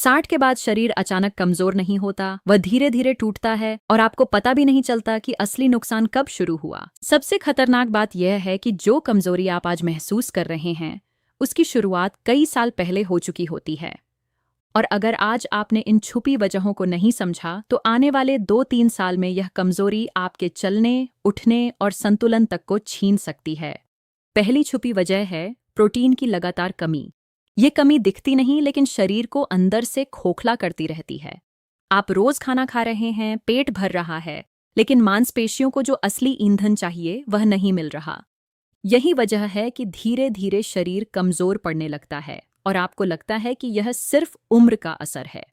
60 के बाद शरीर अचानक कमजोर नहीं होता, वह धीरे धीरे टूटता है और आपको पता भी नहीं चलता कि असली नुकसान कब शुरू हुआ। सबसे खतरनाक बात यह है कि जो कमजोरी आप आज महसूस कर रहे हैं उसकी शुरुआत कई साल पहले हो चुकी होती है। और अगर आज आपने इन छुपी वजहों को नहीं समझा तो आने वाले 2-3 साल में यह कमजोरी आपके चलने, उठने और संतुलन तक को छीन सकती है। पहली छुपी वजह है प्रोटीन की लगातार कमी। ये कमी दिखती नहीं, लेकिन शरीर को अंदर से खोखला करती रहती है। आप रोज खाना खा रहे हैं, पेट भर रहा है, लेकिन मांसपेशियों को जो असली ईंधन चाहिए वह नहीं मिल रहा। यही वजह है कि धीरे धीरे शरीर कमजोर पड़ने लगता है और आपको लगता है कि यह सिर्फ उम्र का असर है।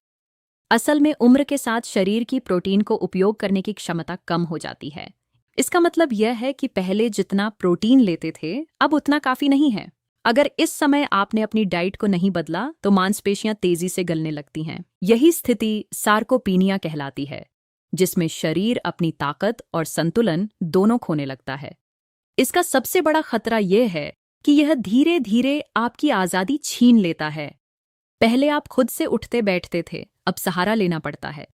असल में उम्र के साथ शरीर की प्रोटीन को उपयोग करने की क्षमता कम हो जाती है। इसका मतलब यह है कि पहले जितना प्रोटीन लेते थे अब उतना काफी नहीं है। अगर इस समय आपने अपनी डाइट को नहीं बदला तो मांसपेशियां तेजी से गलने लगती हैं। यही स्थिति सार्कोपीनिया कहलाती है, जिसमें शरीर अपनी ताकत और संतुलन दोनों खोने लगता है। इसका सबसे बड़ा खतरा यह है कि यह धीरे धीरे आपकी आजादी छीन लेता है। पहले आप खुद से उठते बैठते थे, अब सहारा लेना पड़ता है।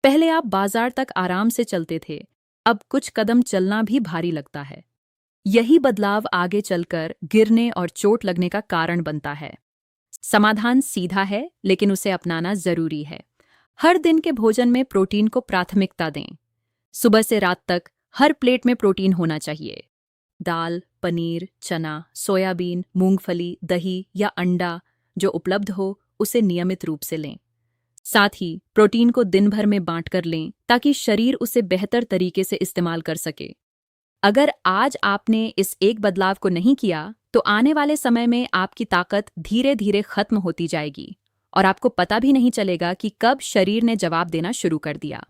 पहले आप बाजार तक आराम से चलते थे, अब कुछ कदम चलना भी भारी लगता है। यही बदलाव आगे चलकर गिरने और चोट लगने का कारण बनता है। समाधान सीधा है, लेकिन उसे अपनाना जरूरी है। हर दिन के भोजन में प्रोटीन को प्राथमिकता दें। सुबह से रात तक हर प्लेट में प्रोटीन होना चाहिए। दाल, पनीर, चना, सोयाबीन, मूंगफली, दही या अंडा जो उपलब्ध हो उसे नियमित रूप से लें। साथ ही प्रोटीन को दिन भर में बांटकर लें ताकि शरीर उसे बेहतर तरीके से इस्तेमाल कर सके। अगर आज आपने इस एक बदलाव को नहीं किया तो आने वाले समय में आपकी ताकत धीरे धीरे खत्म होती जाएगी और आपको पता भी नहीं चलेगा कि कब शरीर ने जवाब देना शुरू कर दिया।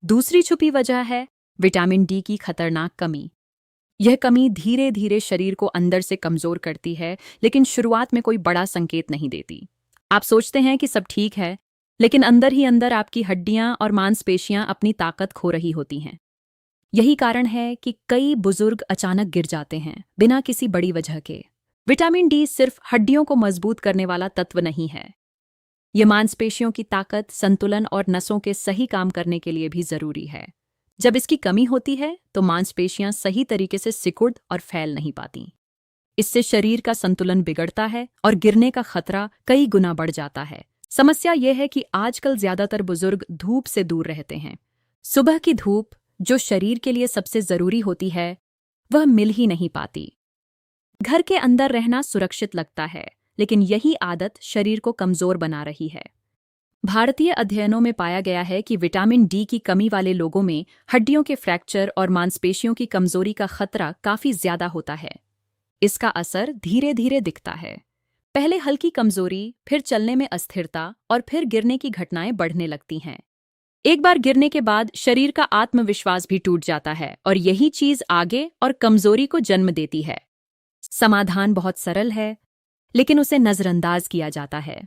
दूसरी छुपी वजह है विटामिन डी की खतरनाक कमी। यह कमी धीरे धीरे शरीर को अंदर से कमजोर करती है, लेकिन शुरुआत में कोई बड़ा संकेत नहीं देती। आप सोचते हैं कि सब ठीक है, लेकिन अंदर ही अंदर आपकी हड्डियां और मांसपेशियां अपनी ताकत खो रही होती हैं। यही कारण है कि कई बुजुर्ग अचानक गिर जाते हैं बिना किसी बड़ी वजह के। विटामिन डी सिर्फ हड्डियों को मजबूत करने वाला तत्व नहीं है, यह मांसपेशियों की ताकत, संतुलन और नसों के सही काम करने के लिए भी जरूरी है। जब इसकी कमी होती है तो मांसपेशियां सही तरीके से सिकुड़ और फैल नहीं पाती। इससे शरीर का संतुलन बिगड़ता है और गिरने का खतरा कई गुना बढ़ जाता है। समस्या यह है कि आजकल ज्यादातर बुजुर्ग धूप से दूर रहते हैं। सुबह की धूप, जो शरीर के लिए सबसे जरूरी होती है, वह मिल ही नहीं पाती। घर के अंदर रहना सुरक्षित लगता है, लेकिन यही आदत शरीर को कमजोर बना रही है। भारतीय अध्ययनों में पाया गया है कि विटामिन डी की कमी वाले लोगों में हड्डियों के फ्रैक्चर और मांसपेशियों की कमजोरी का खतरा काफी ज्यादा होता है। इसका असर धीरे धीरे दिखता है। पहले हल्की कमजोरी, फिर चलने में अस्थिरता और फिर गिरने की घटनाएं बढ़ने लगती हैं। एक बार गिरने के बाद शरीर का आत्मविश्वास भी टूट जाता है और यही चीज आगे और कमजोरी को जन्म देती है। समाधान बहुत सरल है, लेकिन उसे नजरअंदाज किया जाता है।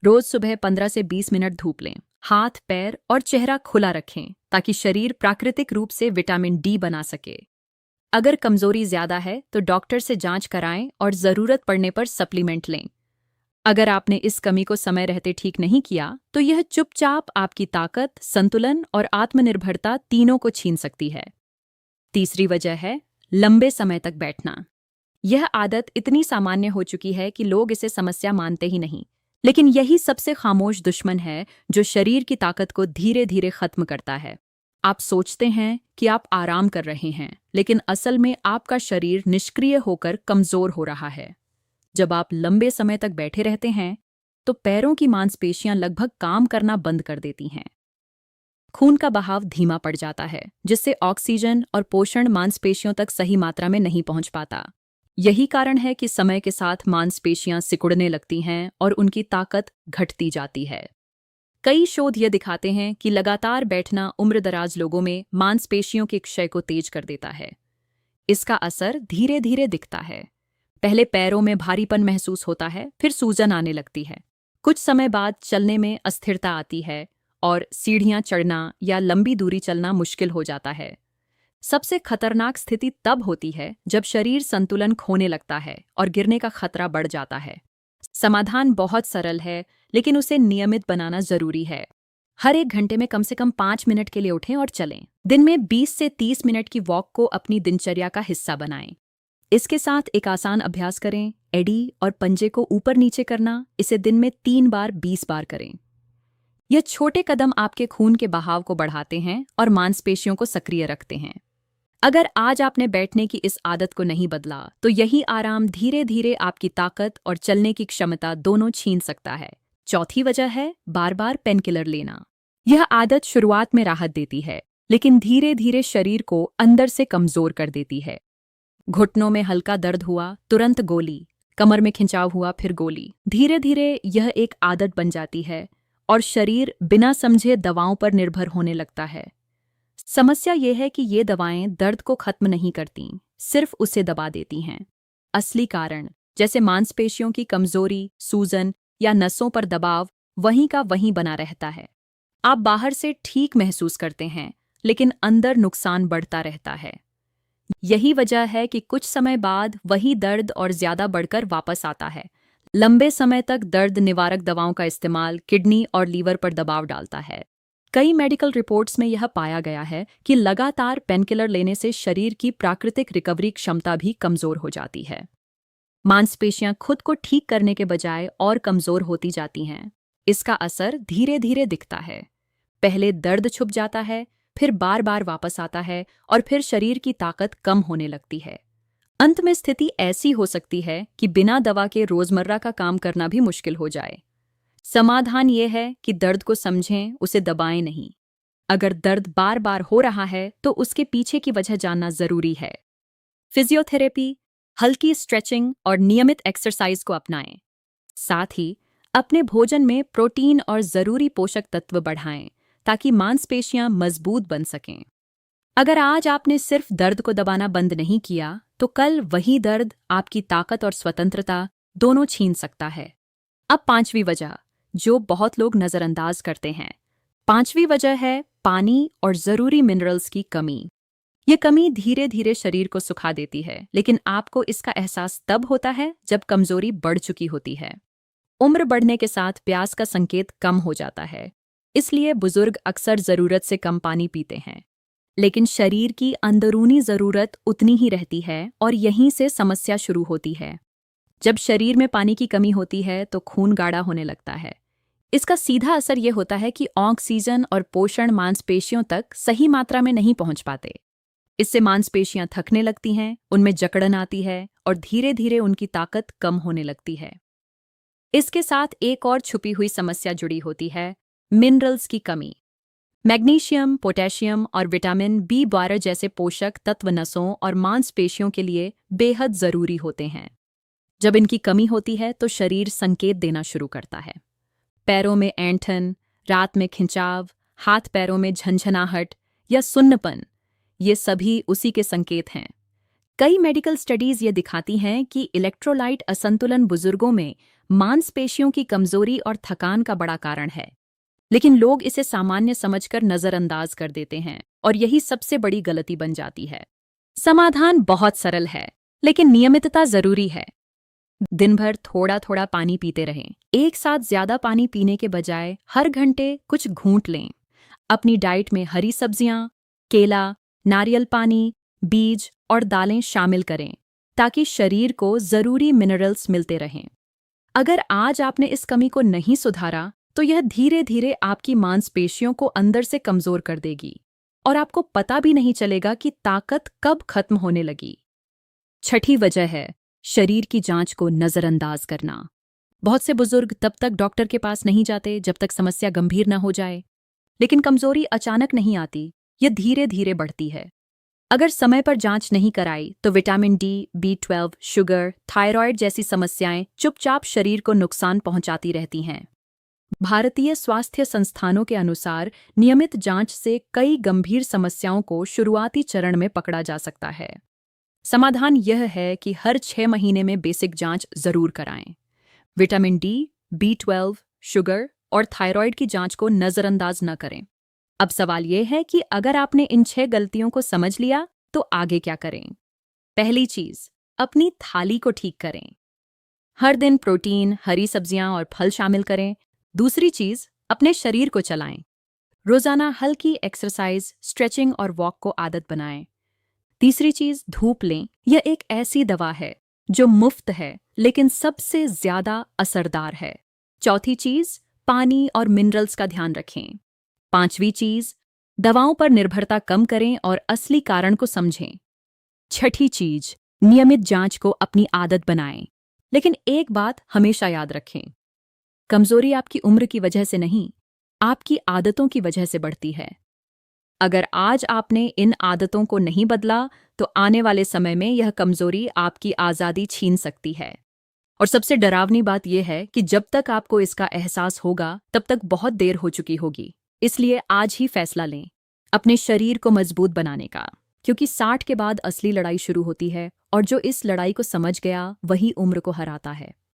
रोज सुबह 15 से 20 मिनट धूप लें। हाथ, पैर और चेहरा खुला रखें ताकि शरीर प्राकृतिक रूप से विटामिन डी बना सके। अगर कमजोरी ज्यादा है तो डॉक्टर से जांच कराएं और जरूरत पड़ने पर सप्लीमेंट लें। अगर आपने इस कमी को समय रहते ठीक नहीं किया तो यह चुपचाप आपकी ताकत, संतुलन और आत्मनिर्भरता तीनों को छीन सकती है। तीसरी वजह है लंबे समय तक बैठना। यह आदत इतनी सामान्य हो चुकी है कि लोग इसे समस्या मानते ही नहीं, लेकिन यही सबसे खामोश दुश्मन है जो शरीर की ताकत को धीरे धीरे खत्म करता है। आप सोचते हैं कि आप आराम कर रहे हैं, लेकिन असल में आपका शरीर निष्क्रिय होकर कमजोर हो रहा है। जब आप लंबे समय तक बैठे रहते हैं तो पैरों की मांसपेशियां लगभग काम करना बंद कर देती हैं। खून का बहाव धीमा पड़ जाता है, जिससे ऑक्सीजन और पोषण मांसपेशियों तक सही मात्रा में नहीं पहुंच पाता। यही कारण है कि समय के साथ मांसपेशियां सिकुड़ने लगती हैं और उनकी ताकत घटती जाती है। कई शोध यह दिखाते हैं कि लगातार बैठना उम्रदराज लोगों में मांसपेशियों के क्षय को तेज कर देता है। इसका असर धीरे धीरे दिखता है। पहले पैरों में भारीपन महसूस होता है, फिर सूजन आने लगती है। कुछ समय बाद चलने में अस्थिरता आती है और सीढ़ियां चढ़ना या लंबी दूरी चलना मुश्किल हो जाता है। सबसे खतरनाक स्थिति तब होती है जब शरीर संतुलन खोने लगता है और गिरने का खतरा बढ़ जाता है। समाधान बहुत सरल है, लेकिन उसे नियमित बनाना जरूरी है। हर एक घंटे में कम से कम 5 मिनट के लिए उठें और चलें। दिन में 20 से 30 मिनट की वॉक को अपनी दिनचर्या का हिस्सा बनाएं। इसके साथ एक आसान अभ्यास करें, एड़ी और पंजे को ऊपर नीचे करना। इसे दिन में 3 बार 20 बार करें। यह छोटे कदम आपके खून के बहाव को बढ़ाते हैं और मांसपेशियों को सक्रिय रखते हैं। अगर आज आपने बैठने की इस आदत को नहीं बदला तो यही आराम धीरे धीरे आपकी ताकत और चलने की क्षमता दोनों छीन सकता है। चौथी वजह है बार बार पेनकिलर लेना। यह आदत शुरुआत में राहत देती है, लेकिन धीरे धीरे शरीर को अंदर से कमजोर कर देती है। घुटनों में हल्का दर्द हुआ, तुरंत गोली। कमर में खिंचाव हुआ, फिर गोली। धीरे धीरे यह एक आदत बन जाती है और शरीर बिना समझे दवाओं पर निर्भर होने लगता है। समस्या यह है कि ये दवाएं दर्द को खत्म नहीं करती, सिर्फ उसे दबा देती हैं। असली कारण, जैसे मांसपेशियों की कमजोरी, सूजन या नसों पर दबाव, वहीं का वहीं बना रहता है। आप बाहर से ठीक महसूस करते हैं, लेकिन अंदर नुकसान बढ़ता रहता है। यही वजह है कि कुछ समय बाद वही दर्द और ज्यादा बढ़कर वापस आता है। लंबे समय तक दर्द निवारक दवाओं का इस्तेमाल किडनी और लीवर पर दबाव डालता है। कई मेडिकल रिपोर्ट्स में यह पाया गया है कि लगातार पेनकिलर लेने से शरीर की प्राकृतिक रिकवरी क्षमता भी कमजोर हो जाती है। मांसपेशियां खुद को ठीक करने के बजाय और कमजोर होती जाती हैं। इसका असर धीरे धीरे दिखता है। पहले दर्द छुप जाता है, फिर बार बार वापस आता है और फिर शरीर की ताकत कम होने लगती है। अंत में स्थिति ऐसी हो सकती है कि बिना दवा के रोजमर्रा का काम करना भी मुश्किल हो जाए। समाधान ये है कि दर्द को समझें, उसे दबाएं नहीं। अगर दर्द बार बार हो रहा है तो उसके पीछे की वजह जानना जरूरी है। फिजियोथेरेपी, हल्की स्ट्रेचिंग और नियमित एक्सरसाइज को अपनाएं। साथ ही अपने भोजन में प्रोटीन और जरूरी पोषक तत्व बढ़ाएं ताकि मांसपेशियां मजबूत बन सकें। अगर आज आपने सिर्फ दर्द को दबाना बंद नहीं किया तो कल वही दर्द आपकी ताकत और स्वतंत्रता दोनों छीन सकता है। अब पांचवी वजह, जो बहुत लोग नजरअंदाज करते हैं। पांचवी वजह है पानी और जरूरी मिनरल्स की कमी। ये कमी धीरे धीरे शरीर को सुखा देती है, लेकिन आपको इसका एहसास तब होता है जब कमजोरी बढ़ चुकी होती है। उम्र बढ़ने के साथ प्यास का संकेत कम हो जाता है, इसलिए बुजुर्ग अक्सर जरूरत से कम पानी पीते हैं। लेकिन शरीर की अंदरूनी जरूरत उतनी ही रहती है और यहीं से समस्या शुरू होती है। जब शरीर में पानी की कमी होती है तो खून गाढ़ा होने लगता है। इसका सीधा असर यह होता है कि ऑक्सीजन और पोषण मांसपेशियों तक सही मात्रा में नहीं पहुंच पाते। इससे मांसपेशियां थकने लगती हैं, उनमें जकड़न आती है और धीरे धीरे उनकी ताकत कम होने लगती है। इसके साथ एक और छुपी हुई समस्या जुड़ी होती है, मिनरल्स की कमी। मैग्नीशियम, पोटेशियम और विटामिन B12 जैसे पोषक तत्व नसों और मांसपेशियों के लिए बेहद जरूरी होते हैं। जब इनकी कमी होती है तो शरीर संकेत देना शुरू करता है। पैरों में ऐंठन, रात में खिंचाव, हाथ पैरों में झंझनाहट या सुन्नपन, ये सभी उसी के संकेत हैं। कई मेडिकल स्टडीज ये दिखाती हैं कि इलेक्ट्रोलाइट असंतुलन बुजुर्गों में मांसपेशियों की कमजोरी और थकान का बड़ा कारण है। लेकिन लोग इसे सामान्य समझकर नजरअंदाज कर देते हैं और यही सबसे बड़ी गलती बन जाती है। समाधान बहुत सरल है, लेकिन नियमितता जरूरी है। दिन भर थोड़ा थोड़ा पानी पीते रहें। एक साथ ज्यादा पानी पीने के बजाय हर घंटे कुछ घूंट लें। अपनी डाइट में हरी सब्जियां, केला, नारियल पानी, बीज और दालें शामिल करें ताकि शरीर को जरूरी मिनरल्स मिलते रहें। अगर आज आपने इस कमी को नहीं सुधारा तो यह धीरे धीरे आपकी मांसपेशियों को अंदर से कमजोर कर देगी और आपको पता भी नहीं चलेगा कि ताकत कब खत्म होने लगी। छठी वजह है शरीर की जांच को नजरअंदाज करना। बहुत से बुजुर्ग तब तक डॉक्टर के पास नहीं जाते जब तक समस्या गंभीर न हो जाए। लेकिन कमजोरी अचानक नहीं आती, यह धीरे धीरे बढ़ती है। अगर समय पर जांच नहीं कराई तो vitamin D, B12, sugar, thyroid जैसी समस्याएं चुपचाप शरीर को नुकसान पहुंचाती रहती हैं। भारतीय स्वास्थ्य संस्थानों के अनुसार नियमित जांच से कई गंभीर समस्याओं को शुरुआती चरण में पकड़ा जा सकता है। समाधान यह है कि हर 6 महीने में बेसिक जांच जरूर कराएं। विटामिन D, B12, शुगर और थायराइड की जांच को नजरअंदाज न करें। अब सवाल यह है कि अगर आपने इन 6 गलतियों को समझ लिया तो आगे क्या करें। पहली चीज, अपनी थाली को ठीक करें। हर दिन प्रोटीन, हरी सब्जियां और फल शामिल करें। दूसरी चीज, अपने शरीर को चलाएं। रोजाना हल्की एक्सरसाइज, स्ट्रेचिंग और वॉक को आदत बनाएं। तीसरी चीज, धूप लें। यह एक ऐसी दवा है जो मुफ्त है लेकिन सबसे ज्यादा असरदार है। चौथी चीज, पानी और मिनरल्स का ध्यान रखें। पांचवी चीज, दवाओं पर निर्भरता कम करें और असली कारण को समझें। छठी चीज, नियमित जांच को अपनी आदत बनाएं। लेकिन एक बात हमेशा याद रखें, कमजोरी आपकी उम्र की वजह से नहीं, आपकी आदतों की वजह से बढ़ती है। अगर आज आपने इन आदतों को नहीं बदला तो आने वाले समय में यह कमजोरी आपकी आजादी छीन सकती है। और सबसे डरावनी बात यह है कि जब तक आपको इसका एहसास होगा तब तक बहुत देर हो चुकी होगी। इसलिए आज ही फैसला लें अपने शरीर को मजबूत बनाने का, क्योंकि 60 के बाद असली लड़ाई शुरू होती है और जो इस लड़ाई को समझ गया वही उम्र को हराता है।